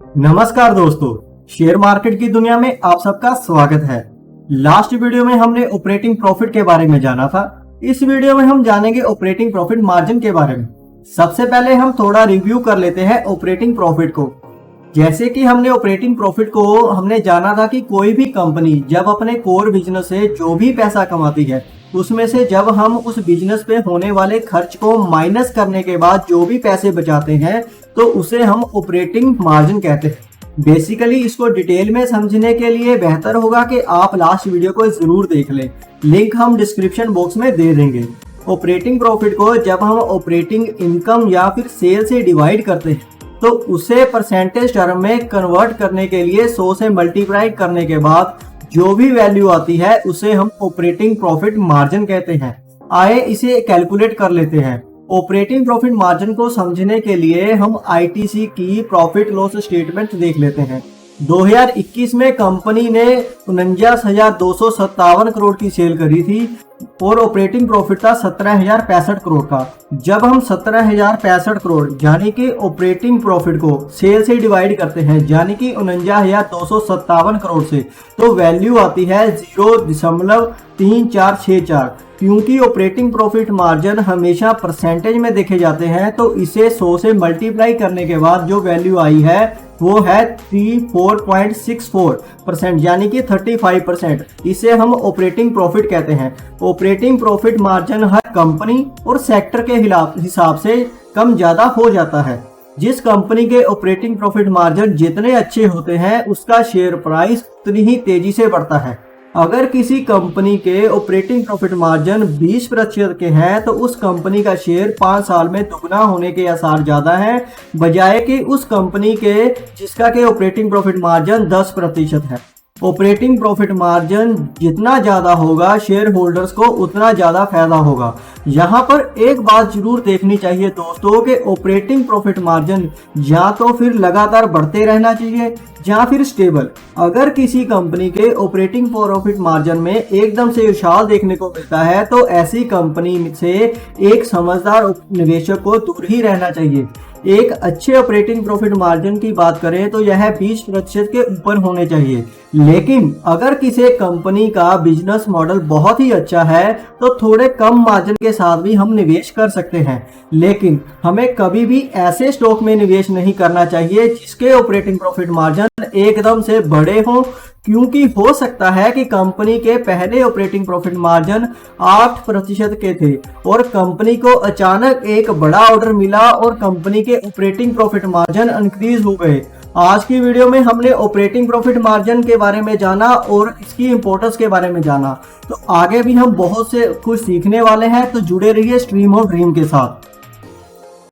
नमस्कार दोस्तों, share market की दुनिया में आप सबका स्वागत है। लास्ट वीडियो में हमने ऑपरेटिंग प्रॉफिट के बारे में जाना था। इस वीडियो में हम जानेंगे ऑपरेटिंग प्रॉफिट मार्जिन के बारे में। सबसे पहले हम थोड़ा रिव्यू कर लेते हैं ऑपरेटिंग प्रॉफिट को। जैसे कि हमने ऑपरेटिंग प्रॉफिट को हमने जाना था कि कोई भी कंपनी जब अपने कोर बिजनेस से जो भी पैसा कमाती है उसमें से जब हम उस बिजनेस पे होने वाले खर्च को माइनस करने के बाद जो भी पैसे बचाते हैं तो उसे हम ऑपरेटिंग मार्जिन कहते हैं। बेसिकली इसको डिटेल में समझने के लिए बेहतर होगा कि आप लास्ट वीडियो को जरूर देख लें, लिंक हम डिस्क्रिप्शन बॉक्स में दे देंगे। ऑपरेटिंग प्रॉफिट को जब हम ऑपरेटिंग इनकम या फिर सेल से डिवाइड करते हैं तो उसे परसेंटेज टर्म में कन्वर्ट करने के लिए 100 से मल्टीप्लाई करने के बाद जो भी वैल्यू आती है उसे हम ऑपरेटिंग प्रॉफिट मार्जिन कहते हैं। आइए इसे कैलकुलेट कर लेते हैं। ऑपरेटिंग प्रॉफिट मार्जिन को समझने के लिए हम आईटीसी की प्रॉफिट लॉस स्टेटमेंट देख लेते हैं। 2021 में कंपनी ने 49,257 करोड़ की सेल करी थी और ऑपरेटिंग प्रॉफिट था 17,065 करोड़ का। जब हम 17,065 करोड़ यानी कि ऑपरेटिंग प्रॉफिट को सेल से डिवाइड करते हैं यानी कि 49,257 करोड़ से, तो वैल्यू आती है 0.3464। क्योंकि ऑपरेटिंग प्रॉफिट मार्जिन हमेशा परसेंटेज में देखे जाते हैं तो इसे 100 से मल्टीप्लाई करने के बाद जो वैल्यू आई है वो है 34.64% यानी कि 35%। इसे हम ऑपरेटिंग प्रॉफिट कहते हैं। ऑपरेटिंग प्रॉफिट मार्जिन हर कंपनी और सेक्टर के हिसाब से कम ज्यादा हो जाता है। जिस कंपनी के ऑपरेटिंग प्रॉफिट मार्जिन जितने अच्छे होते हैं उसका शेयर प्राइस उतनी ही तेजी से बढ़ता है। अगर किसी कंपनी के ऑपरेटिंग प्रॉफिट मार्जिन 20% के हैं तो उस कंपनी का शेयर 5 साल में दुगना होने के आसार ज्यादा हैं बजाय कि उस कंपनी के जिसका के ऑपरेटिंग प्रॉफिट मार्जिन 10% है। ऑपरेटिंग प्रॉफिट मार्जिन जितना ज्यादा होगा शेयर होल्डर्स को उतना ज्यादा फायदा होगा। यहाँ पर एक बात जरूर देखनी चाहिए दोस्तों कि ऑपरेटिंग प्रॉफिट मार्जिन या तो फिर लगातार बढ़ते रहना चाहिए या फिर स्टेबल। अगर किसी कंपनी के ऑपरेटिंग प्रॉफिट मार्जिन में एकदम से उछाल देखने को मिलता है तो ऐसी कंपनी से एक समझदार निवेशक को दूर ही रहना चाहिए। एक अच्छे ऑपरेटिंग प्रॉफिट मार्जिन की बात करें तो यह 20% के ऊपर होने चाहिए। लेकिन अगर किसी कंपनी का बिजनेस मॉडल बहुत ही अच्छा है तो थोड़े कम मार्जिन के साथ भी हम निवेश कर सकते हैं। लेकिन हमें कभी भी ऐसे स्टॉक में निवेश नहीं करना चाहिए जिसके ऑपरेटिंग प्रॉफिट मार्जिन एकदम से बड़े हों, क्योंकि हो सकता है कि कंपनी के पहले ऑपरेटिंग प्रॉफिट मार्जिन 8% के थे और कंपनी को अचानक एक बड़ा ऑर्डर मिला और कंपनी के ऑपरेटिंग प्रॉफिट मार्जिन इंक्रीज हो गए। आज की वीडियो में हमने ऑपरेटिंग प्रॉफिट मार्जिन के बारे में जाना और इसकी इंपॉर्टेंस के बारे में जाना। तो आगे भी हम बहुत से कुछ सीखने वाले हैं, तो जुड़े रहिए स्ट्रीम ऑफ ड्रीम के साथ।